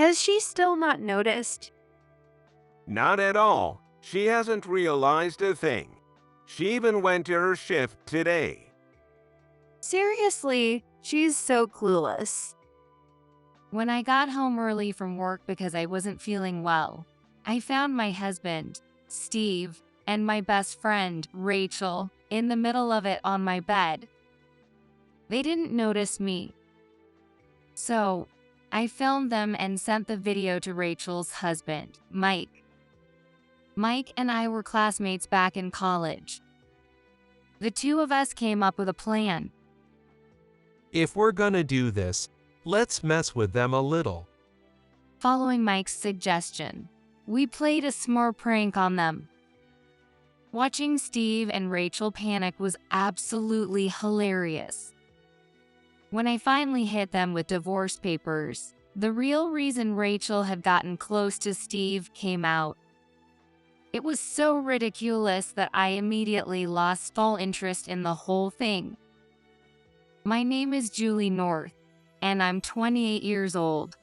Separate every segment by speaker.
Speaker 1: Has she still not noticed?
Speaker 2: Not at all. She hasn't realized a thing. She even went to her shift today.
Speaker 1: Seriously, she's so clueless.
Speaker 3: When I got home early from work because I wasn't feeling well, I found my husband, Steve, and my best friend, Rachel, in the middle of it on my bed. They didn't notice me. So, I filmed them and sent the video to Rachel's husband, Mike. Mike and I were classmates back in college. The two of us came up with a plan.
Speaker 4: If we're gonna do this, let's mess with them a little.
Speaker 3: Following Mike's suggestion, we played a smart prank on them. Watching Steve and Rachel panic was absolutely hilarious. When I finally hit them with divorce papers, the real reason Rachel had gotten close to Steve came out. It was so ridiculous that I immediately lost all interest in the whole thing. My name is Julie North, and I'm 28 years old.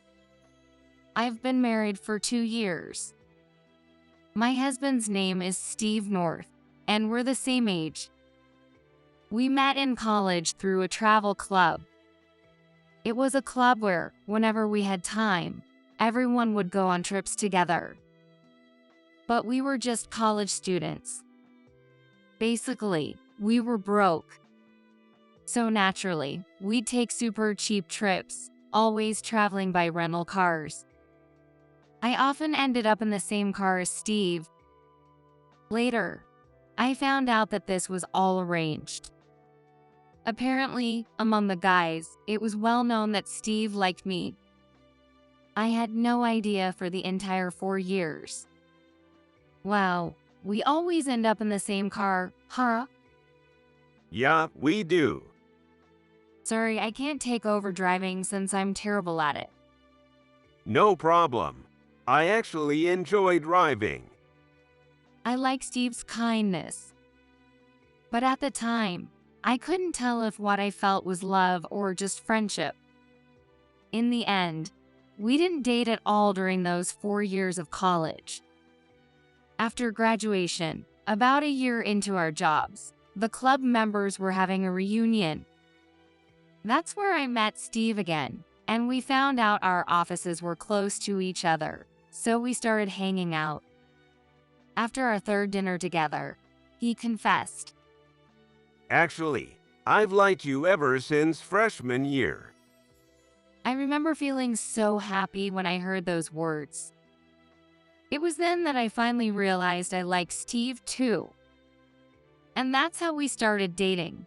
Speaker 3: I've been married for 2 years. My husband's name is Steve North, and we're the same age. We met in college through a travel club. It was a club where, whenever we had time, everyone would go on trips together. But we were just college students. Basically, we were broke. So naturally, we'd take super cheap trips, always traveling by rental cars. I often ended up in the same car as Steve. Later, I found out that this was all arranged. Apparently, among the guys, it was well known that Steve liked me. I had no idea for the entire 4 years. Wow, we always end up in the same car, huh?
Speaker 2: Yeah, we do.
Speaker 3: Sorry, I can't take over driving since I'm terrible at it.
Speaker 2: No problem. I actually enjoy driving.
Speaker 3: I like Steve's kindness. But at the time, I couldn't tell if what I felt was love or just friendship. In the end, we didn't date at all during those 4 years of college. After graduation, about a year into our jobs, the club members were having a reunion. That's where I met Steve again, and we found out our offices were close to each other, so we started hanging out. After our third dinner together, he confessed.
Speaker 2: Actually, I've liked you ever since freshman year.
Speaker 3: I remember feeling so happy when I heard those words. It was then that I finally realized I liked Steve too. And that's how we started dating.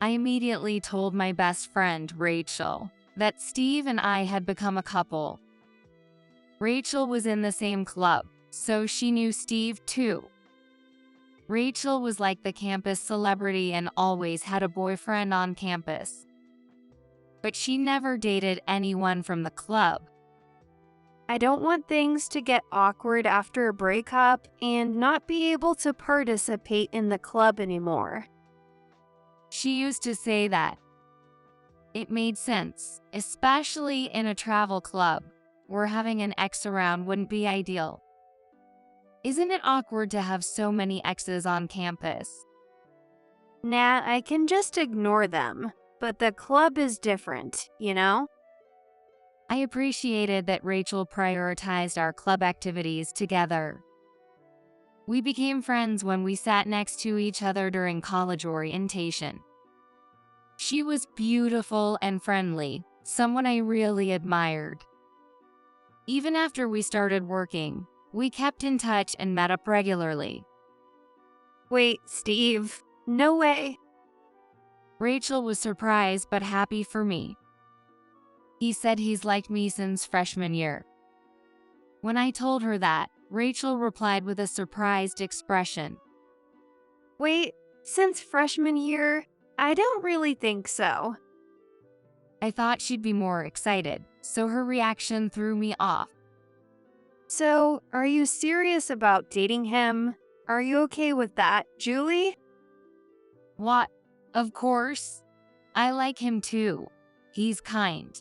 Speaker 3: I immediately told my best friend, Rachel, that Steve and I had become a couple. Rachel was in the same club, so she knew Steve too. Rachel was like the campus celebrity and always had a boyfriend on campus. But she never dated anyone from the club.
Speaker 1: I don't want things to get awkward after a breakup and not be able to participate in the club anymore.
Speaker 3: She used to say that. It made sense, especially in a travel club, where having an ex around wouldn't be ideal. Isn't it awkward to have so many exes on campus?
Speaker 1: Nah, I can just ignore them, but the club is different, you know?
Speaker 3: I appreciated that Rachel prioritized our club activities together. We became friends when we sat next to each other during college orientation. She was beautiful and friendly, someone I really admired. Even after we started working, we kept in touch and met up regularly.
Speaker 1: Wait, Steve, no way.
Speaker 3: Rachel was surprised but happy for me. He said he's liked me since freshman year. When I told her that, Rachel replied with a surprised expression.
Speaker 1: Wait, since freshman year? I don't really think so.
Speaker 3: I thought she'd be more excited, so her reaction threw me off.
Speaker 1: So, are you serious about dating him? Are you okay with that, Julie?
Speaker 3: What? Of course. I like him too. He's kind.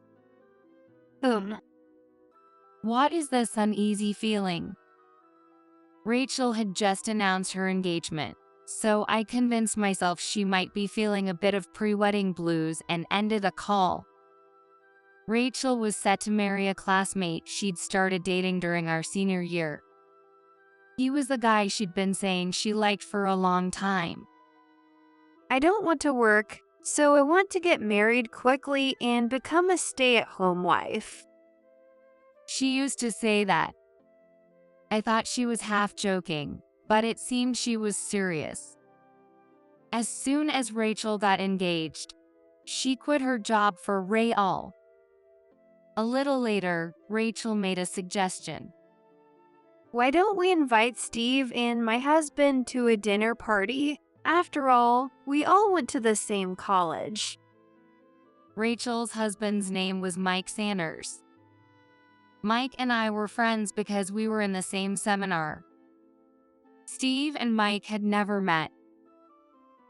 Speaker 3: What is this uneasy feeling? Rachel had just announced her engagement, so I convinced myself she might be feeling a bit of pre-wedding blues and ended the call. Rachel was set to marry a classmate she'd started dating during our senior year. He was the guy she'd been saying she liked for a long time.
Speaker 1: I don't want to work, so I want to get married quickly and become a stay-at-home wife.
Speaker 3: She used to say that. I thought she was half joking, but it seemed she was serious. As soon as Rachel got engaged, she quit her job for real. A little later, Rachel made a suggestion.
Speaker 1: Why don't we invite Steve and my husband to a dinner party? After all, we all went to the same college.
Speaker 3: Rachel's husband's name was Mike Sanders. Mike and I were friends because we were in the same seminar. Steve and Mike had never met.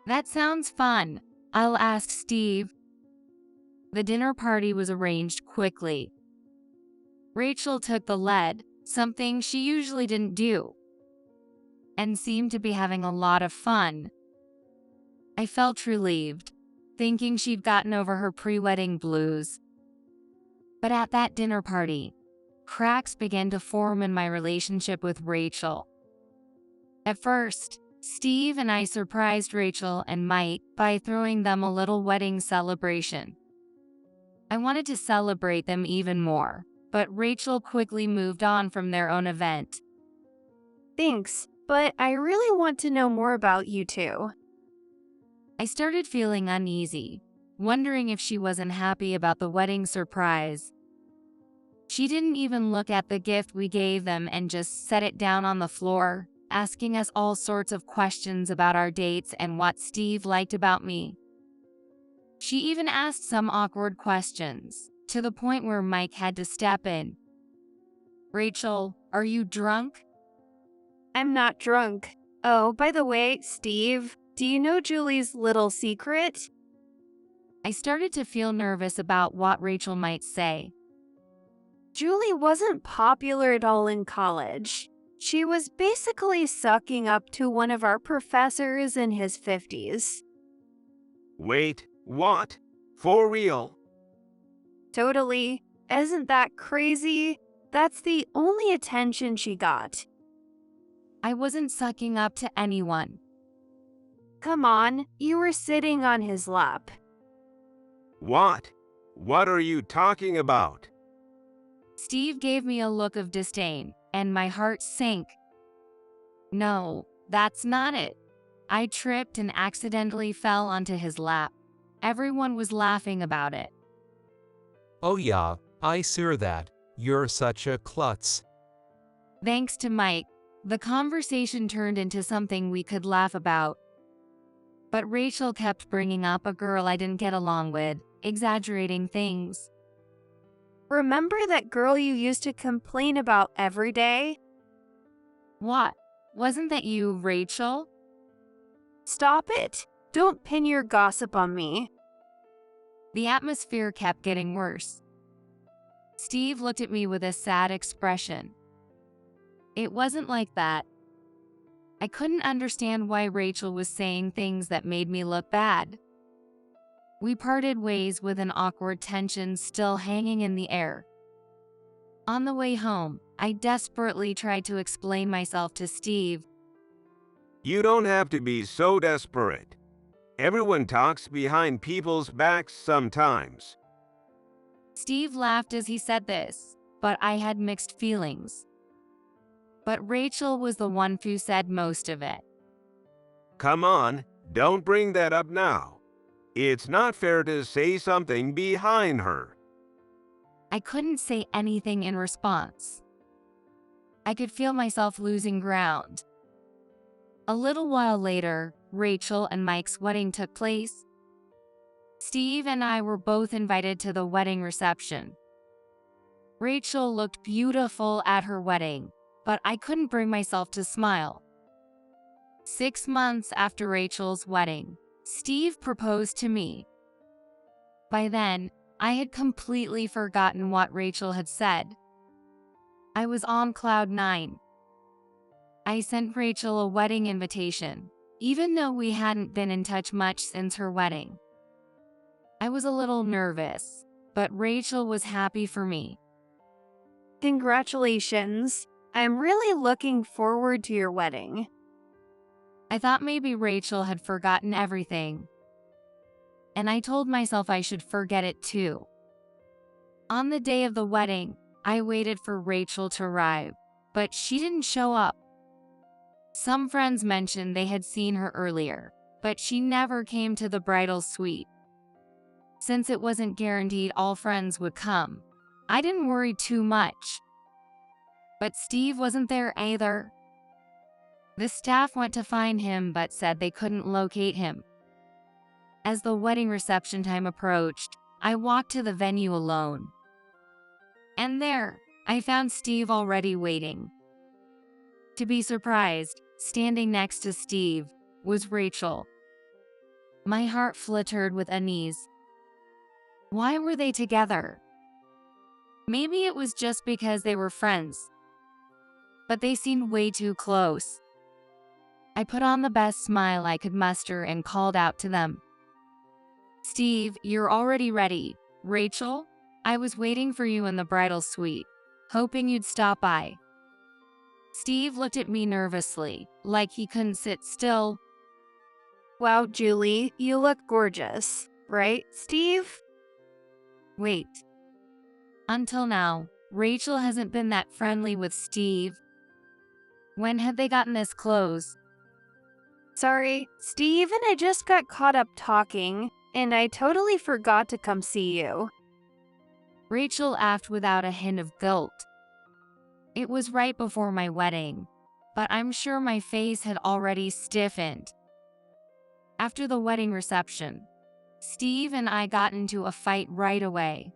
Speaker 3: That sounds fun. I'll ask Steve. The dinner party was arranged quickly. Rachel took the lead, something she usually didn't do, and seemed to be having a lot of fun. I felt relieved, thinking she'd gotten over her pre-wedding blues. But at that dinner party, cracks began to form in my relationship with Rachel. At first, Steve and I surprised Rachel and Mike by throwing them a little wedding celebration. I wanted to celebrate them even more, but Rachel quickly moved on from their own event.
Speaker 1: Thanks, but I really want to know more about you two.
Speaker 3: I started feeling uneasy, wondering if she wasn't happy about the wedding surprise. She didn't even look at the gift we gave them and just set it down on the floor, asking us all sorts of questions about our dates and what Steve liked about me. She even asked some awkward questions, to the point where Mike had to step in. Rachel, are you drunk?
Speaker 1: I'm not drunk. Oh, by the way, Steve, do you know Julie's little secret?
Speaker 3: I started to feel nervous about what Rachel might say.
Speaker 1: Julie wasn't popular at all in college. She was basically sucking up to one of our professors in his 50s.
Speaker 2: Wait, what? For real?
Speaker 1: Totally. Isn't that crazy? That's the only attention she got.
Speaker 3: I wasn't sucking up to anyone.
Speaker 1: Come on, you were sitting on his lap.
Speaker 2: What? What are you talking about?
Speaker 3: Steve gave me a look of disdain, and my heart sank. No, that's not it. I tripped and accidentally fell onto his lap. Everyone was laughing about it.
Speaker 4: Oh yeah, I saw that. You're such a klutz.
Speaker 3: Thanks to Mike, the conversation turned into something we could laugh about. But Rachel kept bringing up a girl I didn't get along with, exaggerating things.
Speaker 1: Remember that girl you used to complain about every day?
Speaker 3: What? Wasn't that you, Rachel?
Speaker 1: Stop it! Don't pin your gossip on me.
Speaker 3: The atmosphere kept getting worse. Steve looked at me with a sad expression. It wasn't like that. I couldn't understand why Rachel was saying things that made me look bad. We parted ways with an awkward tension still hanging in the air. On the way home, I desperately tried to explain myself to Steve.
Speaker 2: You don't have to be so desperate. Everyone talks behind people's backs sometimes.
Speaker 3: Steve laughed as he said this, but I had mixed feelings. But Rachel was the one who said most of it.
Speaker 2: Come on, don't bring that up now. It's not fair to say something behind her.
Speaker 3: I couldn't say anything in response. I could feel myself losing ground. A little while later, Rachel and Mike's wedding took place. Steve and I were both invited to the wedding reception. Rachel looked beautiful at her wedding, but I couldn't bring myself to smile. 6 months after Rachel's wedding, Steve proposed to me. By then, I had completely forgotten what Rachel had said. I was on cloud 9. I sent Rachel a wedding invitation, even though we hadn't been in touch much since her wedding. I was a little nervous, but Rachel was happy for me.
Speaker 1: Congratulations. I'm really looking forward to your wedding.
Speaker 3: I thought maybe Rachel had forgotten everything, and I told myself I should forget it too. On the day of the wedding, I waited for Rachel to arrive, but she didn't show up. Some friends mentioned they had seen her earlier, but she never came to the bridal suite. Since it wasn't guaranteed all friends would come, I didn't worry too much. But Steve wasn't there either. The staff went to find him but said they couldn't locate him. As the wedding reception time approached, I walked to the venue alone. And there, I found Steve already waiting. To be surprised, standing next to Steve was Rachel. My heart fluttered with unease. Why were they together? Maybe it was just because they were friends, but they seemed way too close. I put on the best smile I could muster and called out to them. Steve, you're already ready. Rachel, I was waiting for you in the bridal suite, hoping you'd stop by. Steve looked at me nervously, like he couldn't sit still.
Speaker 1: Wow, Julie, you look gorgeous, right, Steve?
Speaker 3: Wait. Until now, Rachel hasn't been that friendly with Steve. When had they gotten this close?
Speaker 1: Sorry, Steve and I just got caught up talking, and I totally forgot to come see you.
Speaker 3: Rachel asked without a hint of guilt. It was right before my wedding, but I'm sure my face had already stiffened. After the wedding reception, Steve and I got into a fight right away.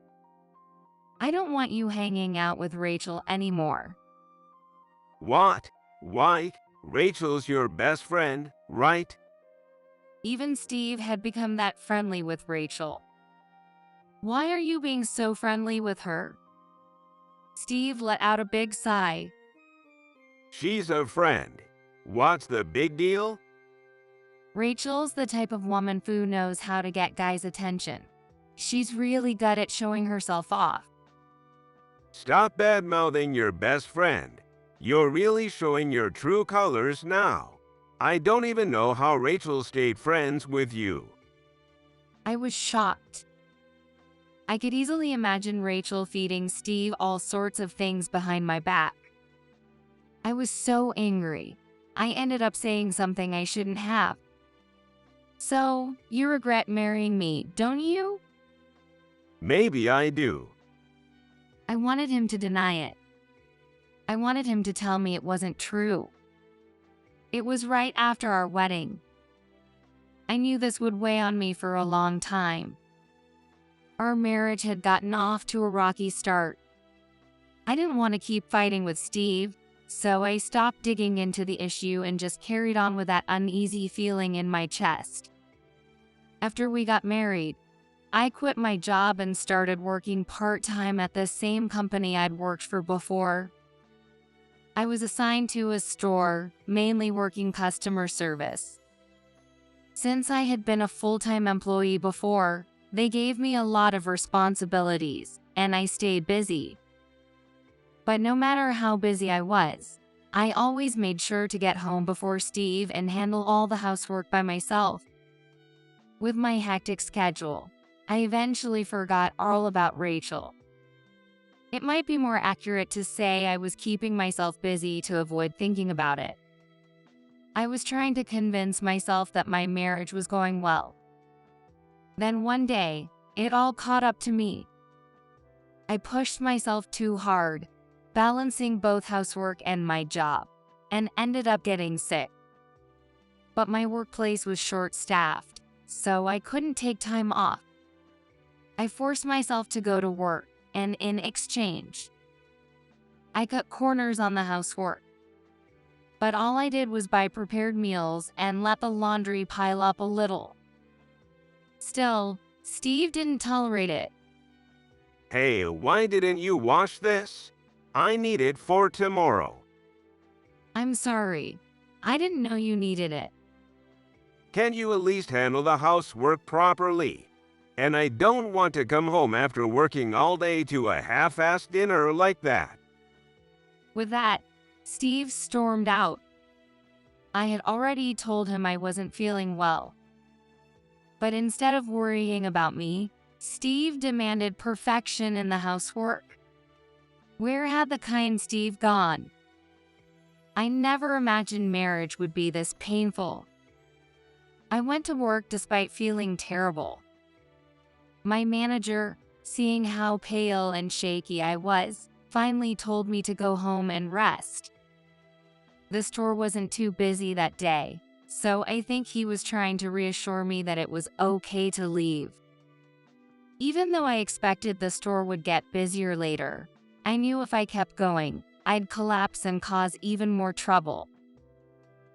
Speaker 3: I don't want you hanging out with Rachel anymore.
Speaker 2: What? Why? Rachel's your best friend, right?
Speaker 3: Even Steve had become that friendly with Rachel. Why are you being so friendly with her? Steve let out a big sigh.
Speaker 2: She's a friend. What's the big deal?
Speaker 3: Rachel's the type of woman who knows how to get guys' attention. She's really good at showing herself off.
Speaker 2: Stop bad-mouthing your best friend. You're really showing your true colors now. I don't even know how Rachel stayed friends with you.
Speaker 3: I was shocked. I could easily imagine Rachel feeding Steve all sorts of things behind my back. I was so angry. I ended up saying something I shouldn't have. So, you regret marrying me, don't you?
Speaker 2: Maybe I do.
Speaker 3: I wanted him to deny it. I wanted him to tell me it wasn't true. It was right after our wedding. I knew this would weigh on me for a long time. Our marriage had gotten off to a rocky start. I didn't want to keep fighting with Steve, so I stopped digging into the issue and just carried on with that uneasy feeling in my chest. After we got married, I quit my job and started working part-time at the same company I'd worked for before. I was assigned to a store, mainly working customer service. Since I had been a full-time employee before, they gave me a lot of responsibilities, and I stayed busy. But no matter how busy I was, I always made sure to get home before Steve and handle all the housework by myself. With my hectic schedule, I eventually forgot all about Rachel. It might be more accurate to say I was keeping myself busy to avoid thinking about it. I was trying to convince myself that my marriage was going well. Then one day, it all caught up to me. I pushed myself too hard, balancing both housework and my job, and ended up getting sick. But my workplace was short-staffed, so I couldn't take time off. I forced myself to go to work, and in exchange, I cut corners on the housework. But all I did was buy prepared meals and let the laundry pile up a little. Still, Steve didn't tolerate it.
Speaker 2: Hey, why didn't you wash this? I need it for tomorrow.
Speaker 3: I'm sorry. I didn't know you needed it.
Speaker 2: Can you at least handle the housework properly? And I don't want to come home after working all day to a half-assed dinner like that.
Speaker 3: With that, Steve stormed out. I had already told him I wasn't feeling well. But instead of worrying about me, Steve demanded perfection in the housework. Where had the kind Steve gone? I never imagined marriage would be this painful. I went to work despite feeling terrible. My manager, seeing how pale and shaky I was, finally told me to go home and rest. The store wasn't too busy that day, so I think he was trying to reassure me that it was okay to leave. Even though I expected the store would get busier later, I knew if I kept going, I'd collapse and cause even more trouble.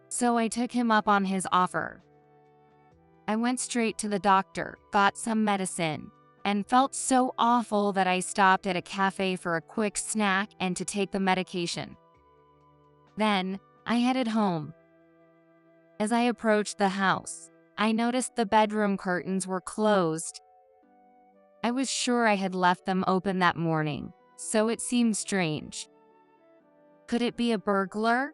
Speaker 3: So I took him up on his offer. I went straight to the doctor, got some medicine, and felt so awful that I stopped at a cafe for a quick snack and to take the medication. Then, I headed home. As I approached the house, I noticed the bedroom curtains were closed. I was sure I had left them open that morning, so it seemed strange. Could it be a burglar?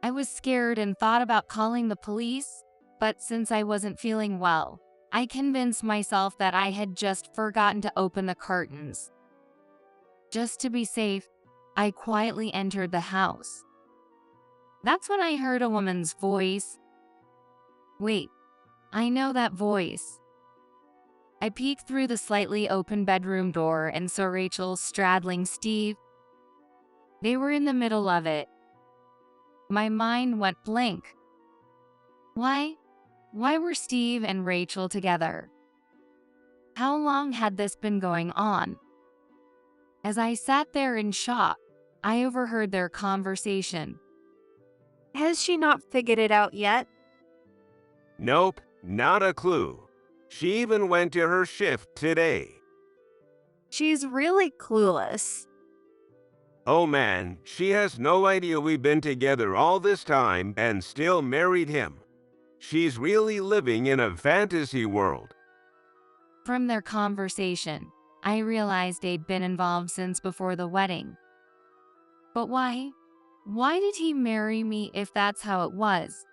Speaker 3: I was scared and thought about calling the police, but since I wasn't feeling well, I convinced myself that I had just forgotten to open the curtains. Just to be safe, I quietly entered the house. That's when I heard a woman's voice. Wait, I know that voice. I peeked through the slightly open bedroom door and saw Rachel straddling Steve. They were in the middle of it. My mind went blank. Why? Why were Steve and Rachel together? How long had this been going on? As I sat there in shock, I overheard their conversation.
Speaker 1: Has she not figured it out yet?
Speaker 2: Nope, not a clue. She even went to her shift today.
Speaker 1: She's really clueless.
Speaker 2: Oh man, she has no idea we've been together all this time and still married him. She's really living in a fantasy world.
Speaker 3: From their conversation, I realized they'd been involved since before the wedding. But why? Why did he marry me if that's how it was?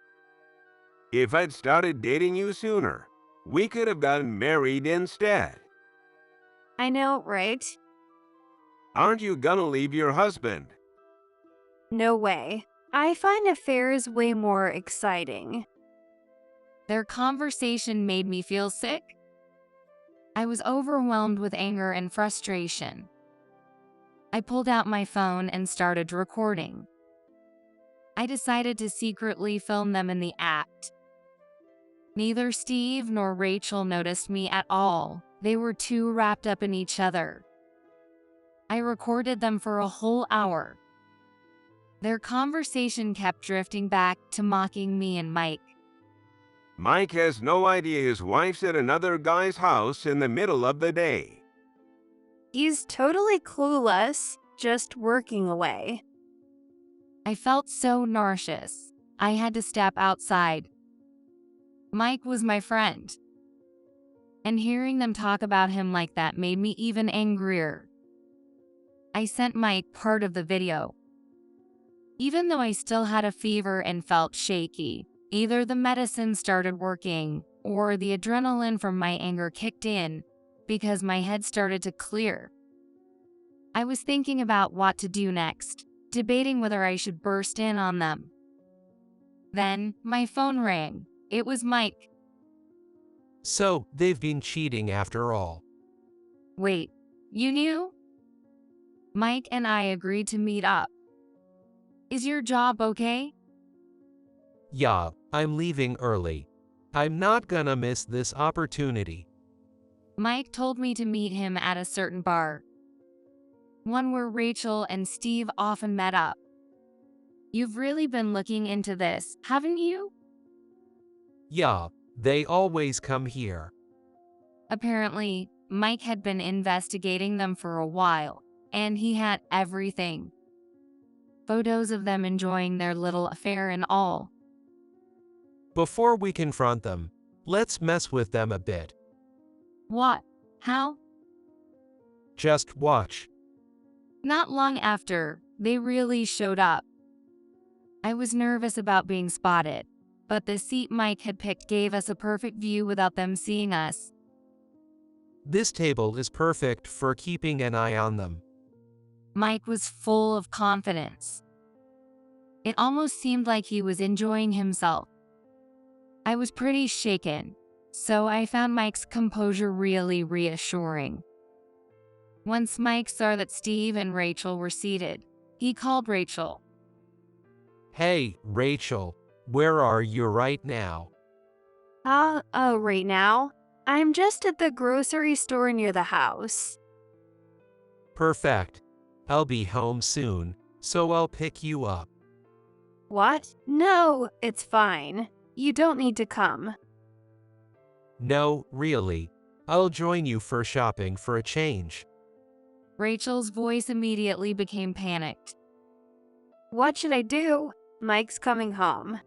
Speaker 2: If I'd started dating you sooner, we could have gotten married instead.
Speaker 1: I know, right?
Speaker 2: Aren't you gonna leave your husband?
Speaker 1: No way. I find affairs way more exciting.
Speaker 3: Their conversation made me feel sick. I was overwhelmed with anger and frustration. I pulled out my phone and started recording. I decided to secretly film them in the act. Neither Steve nor Rachel noticed me at all. They were too wrapped up in each other. I recorded them for a whole hour. Their conversation kept drifting back to mocking me and Mike.
Speaker 2: Mike has no idea his wife's at another guy's house in the middle of the day.
Speaker 1: He's totally clueless, just working away.
Speaker 3: I felt so nauseous. I had to step outside. Mike was my friend. And hearing them talk about him like that made me even angrier. I sent Mike part of the video. Even though I still had a fever and felt shaky, either the medicine started working or the adrenaline from my anger kicked in because my head started to clear. I was thinking about what to do next, debating whether I should burst in on them. Then, my phone rang. It was Mike.
Speaker 4: So, they've been cheating after all.
Speaker 3: Wait, you knew? Mike and I agreed to meet up. Is your job okay?
Speaker 4: Yeah, I'm leaving early. I'm not gonna miss this opportunity.
Speaker 3: Mike told me to meet him at a certain bar. One where Rachel and Steve often met up. You've really been looking into this, haven't you?
Speaker 4: Yeah, they always come here.
Speaker 3: Apparently, Mike had been investigating them for a while. and he had everything. Photos of them enjoying their little affair and all.
Speaker 4: Before we confront them, let's mess with them a bit.
Speaker 3: What? How?
Speaker 4: Just watch.
Speaker 3: Not long after, they really showed up. I was nervous about being spotted, but the seat Mike had picked gave us a perfect view without them seeing us.
Speaker 4: This table is perfect for keeping an eye on them.
Speaker 3: Mike was full of confidence. It almost seemed like he was enjoying himself. I was pretty shaken, so I found Mike's composure really reassuring. Once Mike saw that Steve and Rachel were seated, he called Rachel.
Speaker 4: Hey, Rachel, where are you right now?
Speaker 1: Right now? I'm just at the grocery store near the house.
Speaker 4: Perfect. I'll be home soon, so I'll pick you up.
Speaker 1: What? No, it's fine. You don't need to come.
Speaker 4: No, really. I'll join you for shopping for a change.
Speaker 3: Rachel's voice immediately became panicked.
Speaker 1: What should I do? Mike's coming home.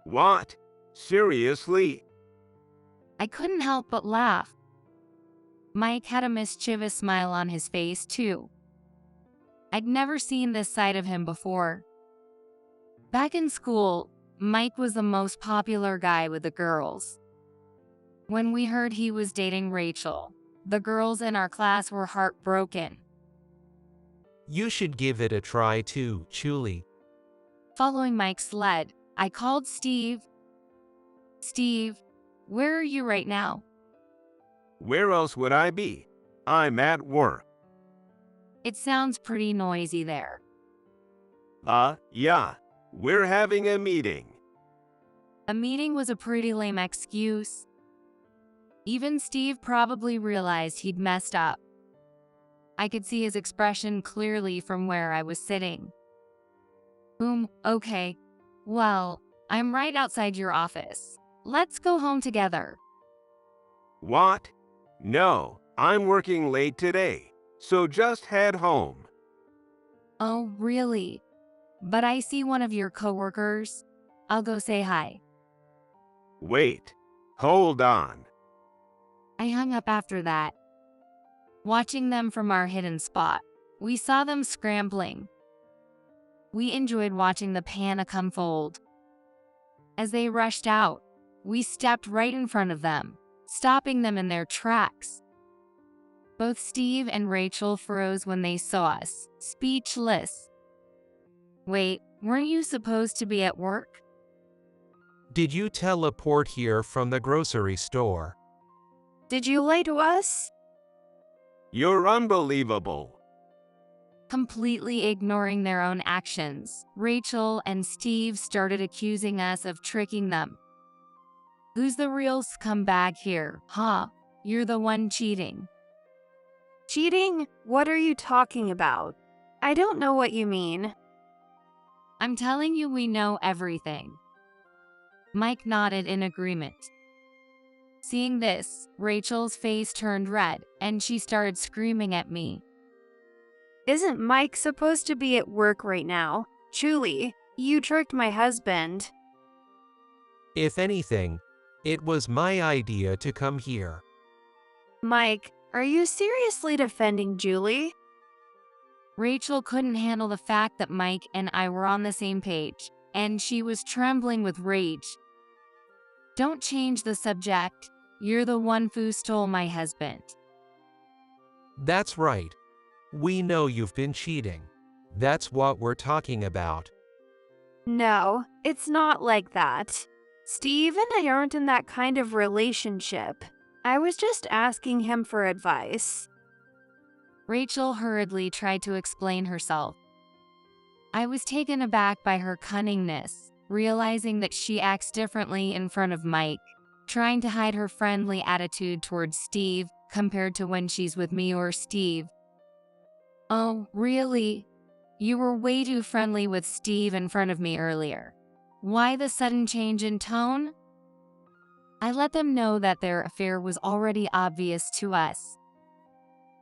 Speaker 2: What? Seriously?
Speaker 3: I couldn't help but laugh. Mike had a mischievous smile on his face, too. I'd never seen this side of him before. Back in school, Mike was the most popular guy with the girls. When we heard he was dating Rachel, the girls in our class were heartbroken.
Speaker 4: You should give it a try too, Julie.
Speaker 3: Following Mike's lead, I called Steve. Steve, where are you right now?
Speaker 2: Where else would I be? I'm at work.
Speaker 3: It sounds pretty noisy there.
Speaker 2: Yeah. We're having a meeting.
Speaker 3: A meeting was a pretty lame excuse. Even Steve probably realized he'd messed up. I could see his expression clearly from where I was sitting. Okay. Well, I'm right outside your office. Let's go home together.
Speaker 2: What? No, I'm working late today, so just head home.
Speaker 3: Oh, really? But I see one of your coworkers. I'll go say hi.
Speaker 2: Wait. Hold on.
Speaker 3: I hung up after that. Watching them from our hidden spot, we saw them scrambling. We enjoyed watching the panic unfold. As they rushed out, we stepped right in front of them, stopping them in their tracks. Both Steve and Rachel froze when they saw us, speechless. Wait, weren't you supposed to be at work?
Speaker 4: Did you teleport here from the grocery store?
Speaker 1: Did you lie to us?
Speaker 2: You're unbelievable.
Speaker 3: Completely ignoring their own actions, Rachel and Steve started accusing us of tricking them. Who's the real scumbag here, huh? You're the one cheating.
Speaker 1: Cheating? What are you talking about? I don't know what you mean.
Speaker 3: I'm telling you, we know everything. Mike nodded in agreement. Seeing this, Rachel's face turned red, and she started screaming at me.
Speaker 1: Isn't Mike supposed to be at work right now? Julie, you tricked my husband.
Speaker 4: If anything, it was my idea to come here.
Speaker 1: Mike, are you seriously defending Julie?
Speaker 3: Rachel couldn't handle the fact that Mike and I were on the same page, and she was trembling with rage. Don't change the subject. You're the one who stole my husband.
Speaker 4: That's right. We know you've been cheating. That's what we're talking about.
Speaker 1: No, it's not like that. Steve and I aren't in that kind of relationship. I was just asking him for advice.
Speaker 3: Rachel hurriedly tried to explain herself. I was taken aback by her cunningness, realizing that she acts differently in front of Mike, trying to hide her friendly attitude towards Steve compared to when she's with me or Steve. Oh, really? You were way too friendly with Steve in front of me earlier. Why the sudden change in tone? I let them know that their affair was already obvious to us.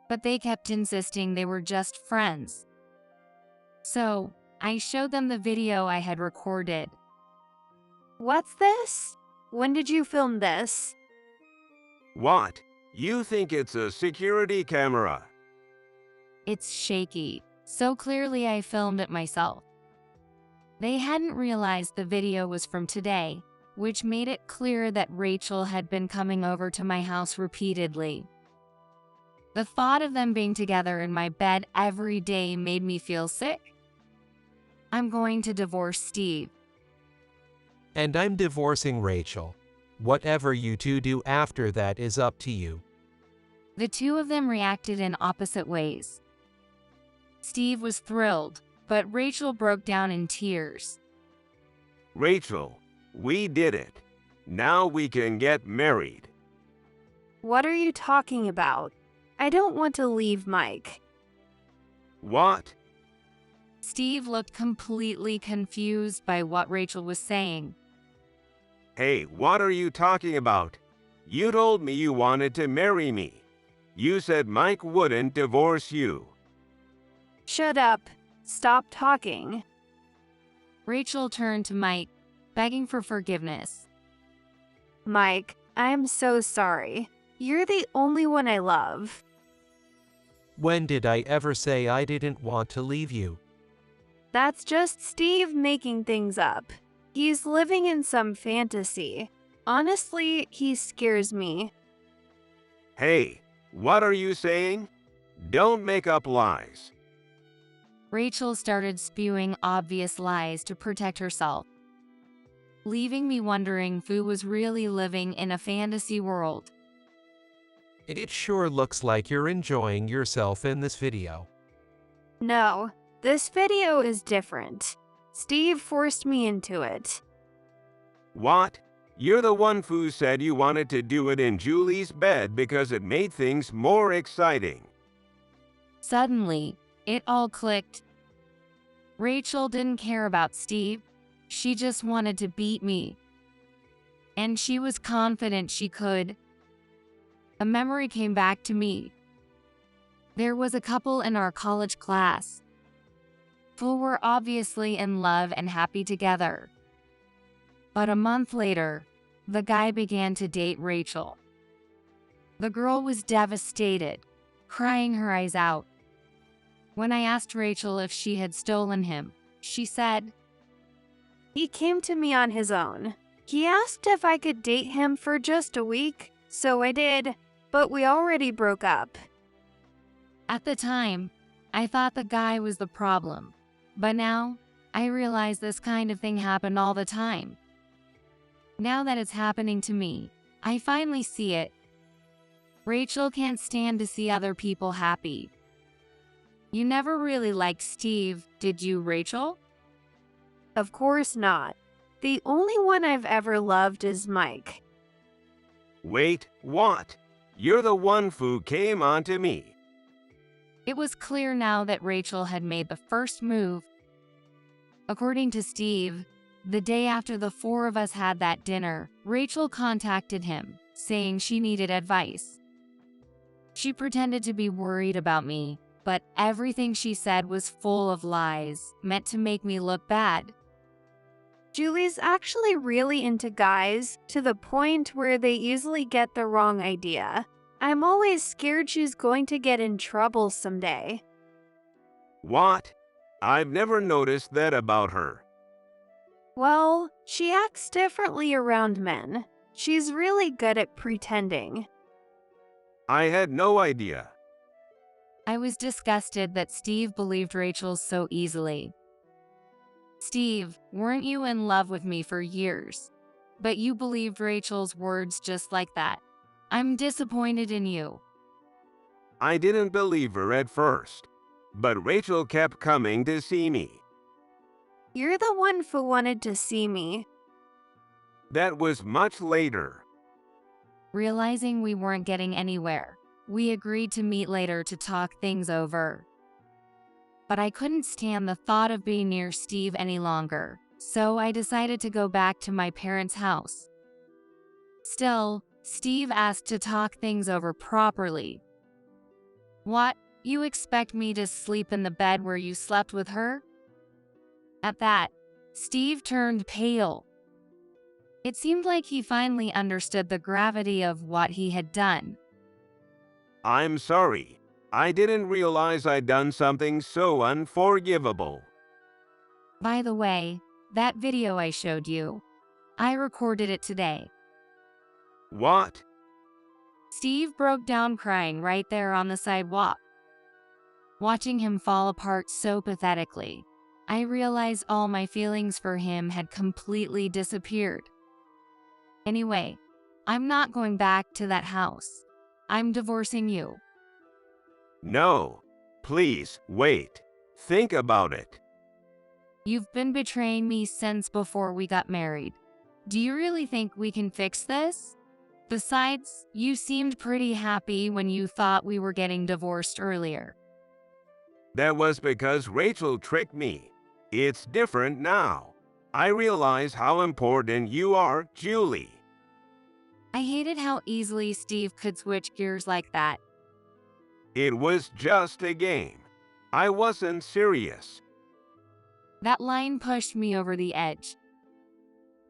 Speaker 3: but they kept insisting they were just friends. So, I showed them the video I had recorded.
Speaker 1: What's this? When did you film this?
Speaker 2: What? You think it's a security camera?
Speaker 3: It's shaky, so clearly I filmed it myself. They hadn't realized the video was from today, which made it clear that Rachel had been coming over to my house repeatedly. The thought of them being together in my bed every day made me feel sick. I'm going to divorce Steve.
Speaker 4: And I'm divorcing Rachel. Whatever you two do after that is up to you.
Speaker 3: The two of them reacted in opposite ways. Steve was thrilled, but Rachel broke down in tears.
Speaker 2: Rachel, we did it. Now we can get married.
Speaker 1: What are you talking about? I don't want to leave Mike.
Speaker 2: What?
Speaker 3: Steve looked completely confused by what Rachel was saying.
Speaker 2: Hey, what are you talking about? You told me you wanted to marry me. You said Mike wouldn't divorce you.
Speaker 1: Shut up. Stop talking.
Speaker 3: Rachel turned to Mike, begging for forgiveness.
Speaker 1: Mike, I am so sorry. You're the only one I love.
Speaker 4: When did I ever say I didn't want to leave you?
Speaker 1: That's just Steve making things up. He's living in some fantasy. Honestly, he scares me.
Speaker 2: Hey, what are you saying? Don't make up lies.
Speaker 3: Rachel started spewing obvious lies to protect herself, leaving me wondering if Fu was really living in a fantasy world.
Speaker 4: It sure looks like you're enjoying yourself in this video.
Speaker 1: No, this video is different. Steve forced me into it.
Speaker 2: What? You're the one who said you wanted to do it in Julie's bed because it made things more exciting.
Speaker 3: Suddenly, it all clicked. Rachel didn't care about Steve. She just wanted to beat me. And she was confident she could. A memory came back to me. There was a couple in our college class who were obviously in love and happy together. But a month later, the guy began to date Rachel. The girl was devastated, crying her eyes out. When I asked Rachel if she had stolen him, she said,
Speaker 1: He came to me on his own. He asked if I could date him for just a week, so I did, but we already broke up.
Speaker 3: At the time, I thought the guy was the problem, but now I realize this kind of thing happened all the time. Now that it's happening to me, I finally see it. Rachel can't stand to see other people happy. You never really liked Steve, did you, Rachel?
Speaker 1: Of course not. The only one I've ever loved is Mike.
Speaker 2: Wait, what? You're the one who came onto me.
Speaker 3: It was clear now that Rachel had made the first move. According to Steve, the day after the four of us had that dinner, Rachel contacted him, saying she needed advice. She pretended to be worried about me, but everything she said was full of lies, meant to make me look bad.
Speaker 1: Julie's actually really into guys, to the point where they easily get the wrong idea. I'm always scared she's going to get in trouble someday.
Speaker 2: What? I've never noticed that about her.
Speaker 1: Well, she acts differently around men. She's really good at pretending.
Speaker 2: I had no idea.
Speaker 3: I was disgusted that Steve believed Rachel so easily. Steve, weren't you in love with me for years? But you believed Rachel's words just like that. I'm disappointed in you.
Speaker 2: I didn't believe her at first, but Rachel kept coming to see me.
Speaker 1: You're the one who wanted to see me.
Speaker 2: That was much later.
Speaker 3: Realizing we weren't getting anywhere, we agreed to meet later to talk things over. But I couldn't stand the thought of being near Steve any longer, so I decided to go back to my parents' house. Still, Steve asked to talk things over properly. What? You expect me to sleep in the bed where you slept with her? At that, Steve turned pale. It seemed like he finally understood the gravity of what he had done.
Speaker 2: I'm sorry. I didn't realize I'd done something so unforgivable.
Speaker 3: By the way, that video I showed you, I recorded it today.
Speaker 2: What?
Speaker 3: Steve broke down crying right there on the sidewalk. Watching him fall apart so pathetically, I realized all my feelings for him had completely disappeared. Anyway, I'm not going back to that house. I'm divorcing you.
Speaker 2: No. Please, wait. Think about it.
Speaker 3: You've been betraying me since before we got married. Do you really think we can fix this? Besides, you seemed pretty happy when you thought we were getting divorced earlier.
Speaker 2: That was because Rachel tricked me. It's different now. I realize how important you are, Julie.
Speaker 3: I hated how easily Steve could switch gears like that.
Speaker 2: It was just a game. I wasn't serious.
Speaker 3: That line pushed me over the edge.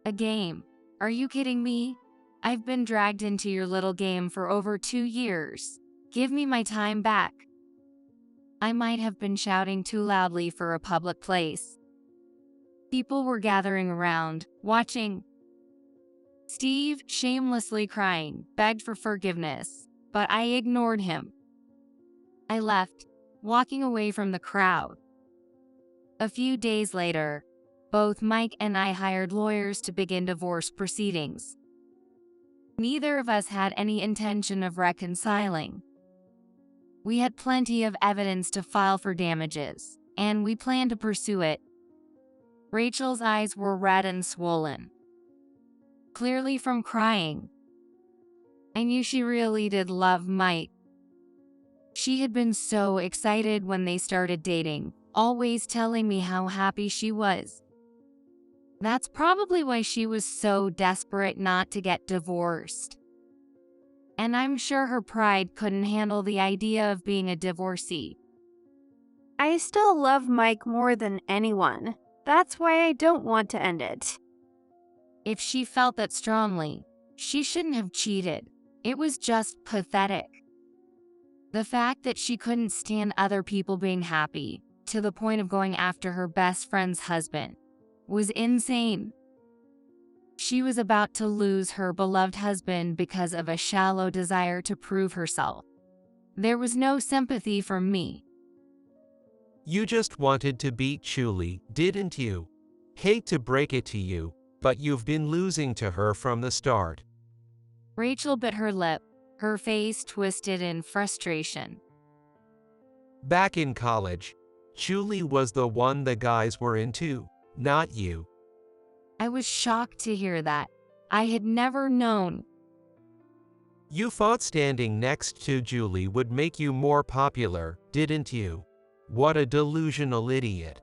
Speaker 3: A game? Are you kidding me? I've been dragged into your little game for over 2 years. Give me my time back. I might have been shouting too loudly for a public place. People were gathering around, watching. Steve, shamelessly crying, begged for forgiveness, but I ignored him. I left, walking away from the crowd. A few days later, both Mike and I hired lawyers to begin divorce proceedings. Neither of us had any intention of reconciling. We had plenty of evidence to file for damages, and we planned to pursue it. Rachel's eyes were red and swollen, clearly from crying. I knew she really did love Mike. She had been so excited when they started dating, always telling me how happy she was. That's probably why she was so desperate not to get divorced. And I'm sure her pride couldn't handle the idea of being a divorcee.
Speaker 1: I still love Mike more than anyone. That's why I don't want to end it.
Speaker 3: If she felt that strongly, she shouldn't have cheated. It was just pathetic. The fact that she couldn't stand other people being happy, to the point of going after her best friend's husband, was insane. She was about to lose her beloved husband because of a shallow desire to prove herself. There was no sympathy from me.
Speaker 4: You just wanted to beat Julie, didn't you? Hate to break it to you, but you've been losing to her from the start.
Speaker 3: Rachel bit her lip, her face twisted in frustration.
Speaker 4: Back in college, Julie was the one the guys were into, not you.
Speaker 3: I was shocked to hear that. I had never known.
Speaker 4: You thought standing next to Julie would make you more popular, didn't you? What a delusional idiot.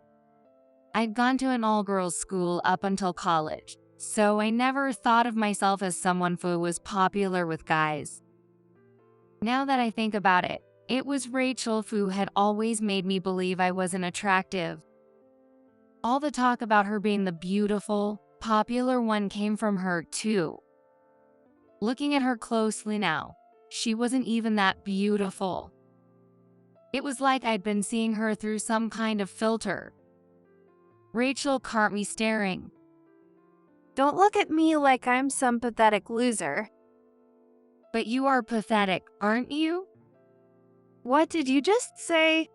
Speaker 3: I'd gone to an all-girls school up until college, so I never thought of myself as someone who was popular with guys. Now that I think about it, it was Rachel who had always made me believe I wasn't attractive. All the talk about her being the beautiful, popular one came from her, too. Looking at her closely now, she wasn't even that beautiful. It was like I'd been seeing her through some kind of filter. Rachel caught me staring.
Speaker 1: Don't look at me like I'm some pathetic loser.
Speaker 3: But you are pathetic, aren't you?
Speaker 1: What did you just say?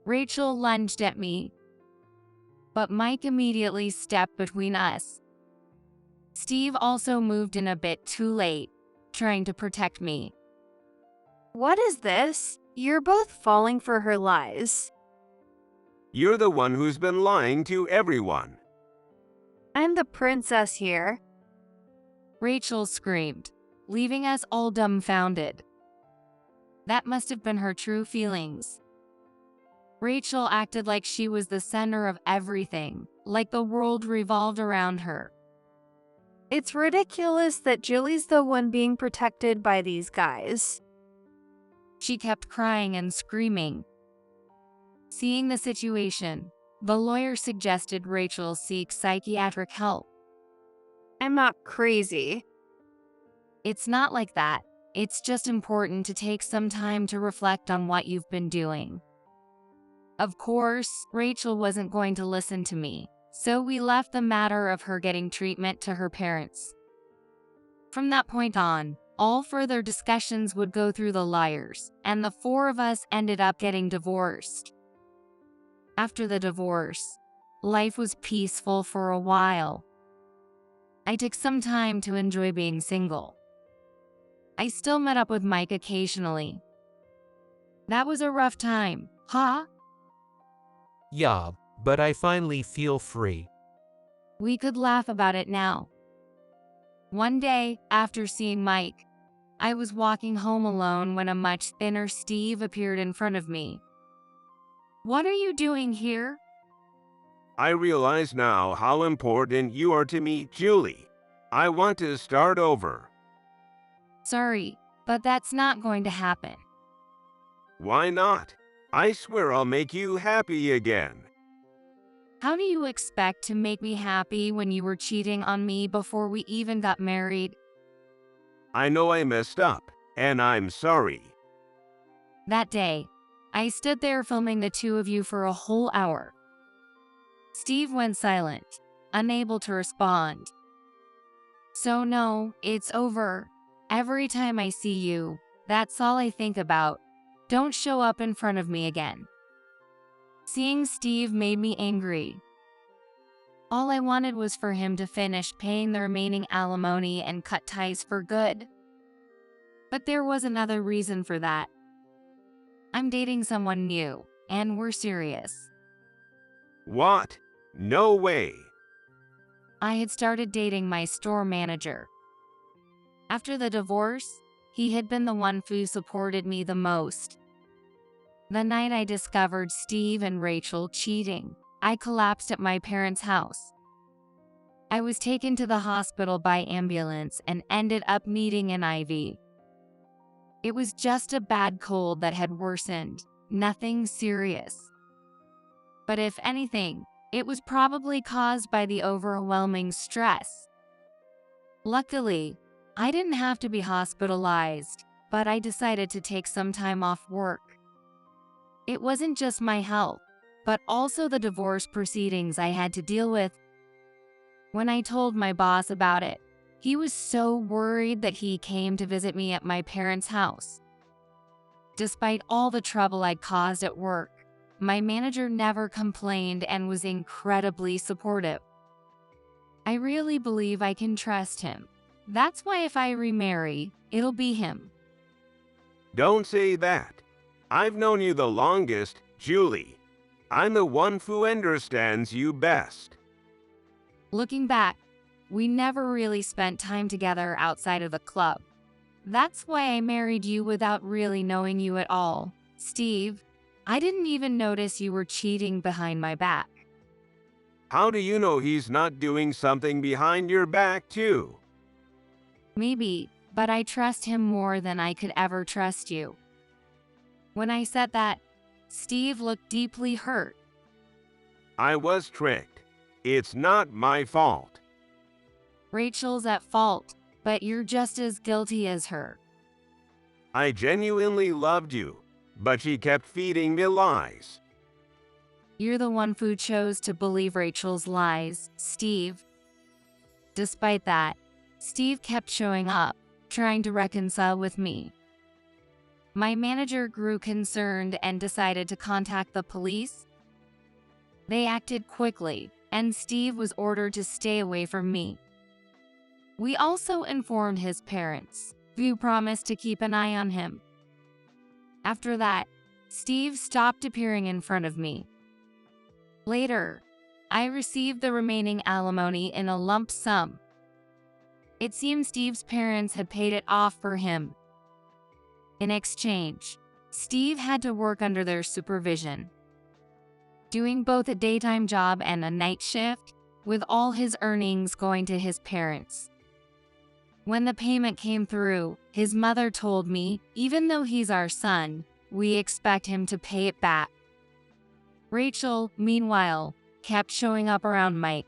Speaker 3: Rachel lunged at me, but Mike immediately stepped between us. Steve also moved in a bit too late, trying to protect me.
Speaker 1: What is this? You're both falling for her lies.
Speaker 2: You're the one who's been lying to everyone.
Speaker 1: I'm the princess here.
Speaker 3: Rachel screamed, leaving us all dumbfounded. That must have been her true feelings. Rachel acted like she was the center of everything, like the world revolved around her.
Speaker 1: It's ridiculous that Julie's the one being protected by these guys.
Speaker 3: She kept crying and screaming. Seeing the situation, the lawyer suggested Rachel seek psychiatric help.
Speaker 1: I'm not crazy.
Speaker 3: It's not like that. It's just important to take some time to reflect on what you've been doing. Of course, Rachel wasn't going to listen to me, so we left the matter of her getting treatment to her parents. From that point on, all further discussions would go through the lawyers, and the four of us ended up getting divorced. After the divorce, life was peaceful for a while. I took some time to enjoy being single. I still met up with Mike occasionally. That was a rough time, huh?
Speaker 4: Yeah, but I finally feel free.
Speaker 3: We could laugh about it now. One day, after seeing Mike, I was walking home alone when a much thinner Steve appeared in front of me. "What are you doing here?"
Speaker 2: I realize now how important you are to me, Julie. I want to start over.
Speaker 3: "Sorry, but that's not going to happen."
Speaker 2: Why not? I swear I'll make you happy again.
Speaker 3: "How do you expect to make me happy when you were cheating on me before we even got married?"
Speaker 2: I know I messed up, and I'm sorry.
Speaker 3: That day, I stood there filming the two of you for a whole hour. Steve went silent, unable to respond. "So no, it's over. Every time I see you, that's all I think about. Don't show up in front of me again." Seeing Steve made me angry. All I wanted was for him to finish paying the remaining alimony and cut ties for good. But there was another reason for that. I'm dating someone new, and we're serious.
Speaker 2: What? No way.
Speaker 3: I had started dating my store manager. After the divorce, he had been the one who supported me the most. The night I discovered Steve and Rachel cheating, I collapsed at my parents' house. I was taken to the hospital by ambulance and ended up needing an IV. It was just a bad cold that had worsened, nothing serious. But if anything, it was probably caused by the overwhelming stress. Luckily, I didn't have to be hospitalized, but I decided to take some time off work. It wasn't just my health, but also the divorce proceedings I had to deal with. When I told my boss about it, he was so worried that he came to visit me at my parents' house. Despite all the trouble I'd caused at work, my manager never complained and was incredibly supportive. I really believe I can trust him. That's why if I remarry, it'll be him.
Speaker 2: Don't say that. I've known you the longest, Julie. I'm the one who understands you best.
Speaker 3: Looking back, we never really spent time together outside of the club. That's why I married you without really knowing you at all. Steve, I didn't even notice you were cheating behind my back.
Speaker 2: How do you know he's not doing something behind your back, too?
Speaker 3: Maybe, but I trust him more than I could ever trust you. When I said that, Steve looked deeply hurt.
Speaker 2: I was tricked. It's not my fault.
Speaker 3: Rachel's at fault, but you're just as guilty as her.
Speaker 2: I genuinely loved you, but she kept feeding me lies.
Speaker 3: You're the one who chose to believe Rachel's lies, Steve. Despite that, Steve kept showing up, trying to reconcile with me. My manager grew concerned and decided to contact the police. They acted quickly, and Steve was ordered to stay away from me. We also informed his parents, who promised to keep an eye on him. After that, Steve stopped appearing in front of me. Later, I received the remaining alimony in a lump sum. It seems Steve's parents had paid it off for him. In exchange, Steve had to work under their supervision, doing both a daytime job and a night shift, with all his earnings going to his parents. When the payment came through, his mother told me, even though he's our son, we expect him to pay it back. Rachel, meanwhile, kept showing up around Mike.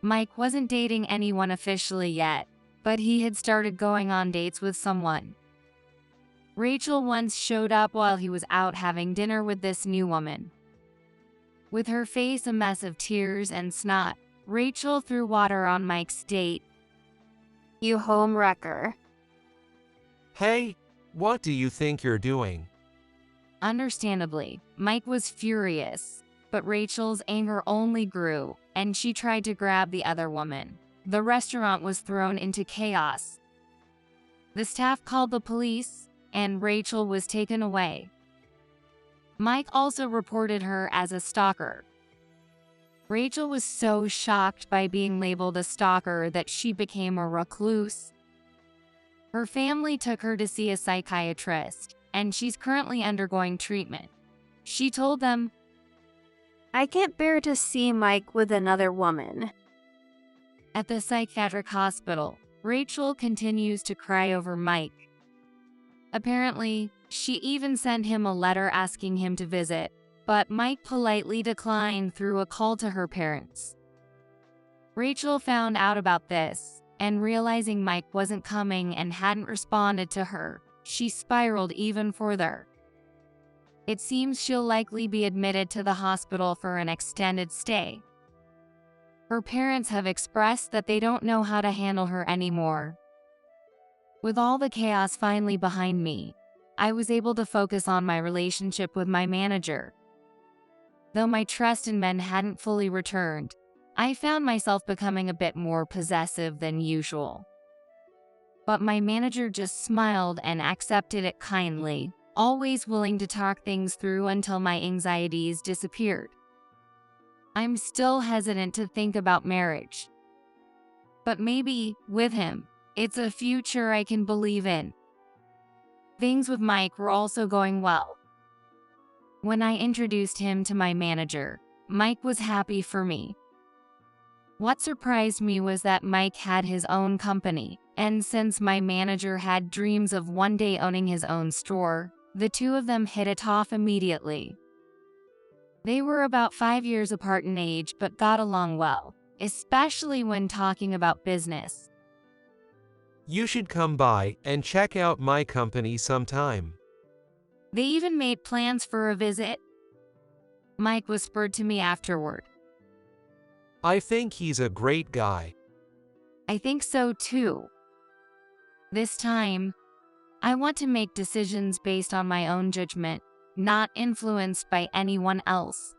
Speaker 3: Mike wasn't dating anyone officially yet, but he had started going on dates with someone. Rachel once showed up while he was out having dinner with this new woman. With her face a mess of tears and snot, Rachel threw water on Mike's date.
Speaker 1: You home wrecker.
Speaker 4: Hey, what do you think you're doing?
Speaker 3: Understandably, Mike was furious, but Rachel's anger only grew, and she tried to grab the other woman. The restaurant was thrown into chaos. The staff called the police, and Rachel was taken away. Mike also reported her as a stalker. Rachel was so shocked by being labeled a stalker that she became a recluse. Her family took her to see a psychiatrist, and she's currently undergoing treatment. She told them,
Speaker 1: I can't bear to see Mike with another woman.
Speaker 3: at the psychiatric hospital, Rachel continues to cry over Mike. Apparently, she even sent him a letter asking him to visit, but Mike politely declined through a call to her parents. Rachel found out about this, and realizing Mike wasn't coming and hadn't responded to her, she spiraled even further. It seems she'll likely be admitted to the hospital for an extended stay. Her parents have expressed that they don't know how to handle her anymore. With all the chaos finally behind me, I was able to focus on my relationship with my manager. Though my trust in men hadn't fully returned, I found myself becoming a bit more possessive than usual. But my manager just smiled and accepted it kindly, always willing to talk things through until my anxieties disappeared. I'm still hesitant to think about marriage. But maybe, with him, it's a future I can believe in. Things with Mike were also going well. When I introduced him to my manager, Mike was happy for me. What surprised me was that Mike had his own company, and since my manager had dreams of one day owning his own store, the two of them hit it off immediately. They were about 5 years apart in age but got along well, especially when talking about business.
Speaker 4: You should come by and check out my company sometime.
Speaker 3: They even made plans for a visit. Mike whispered to me afterward.
Speaker 4: I think he's a great guy.
Speaker 3: I think so too. This time, I want to make decisions based on my own judgment, not influenced by anyone else.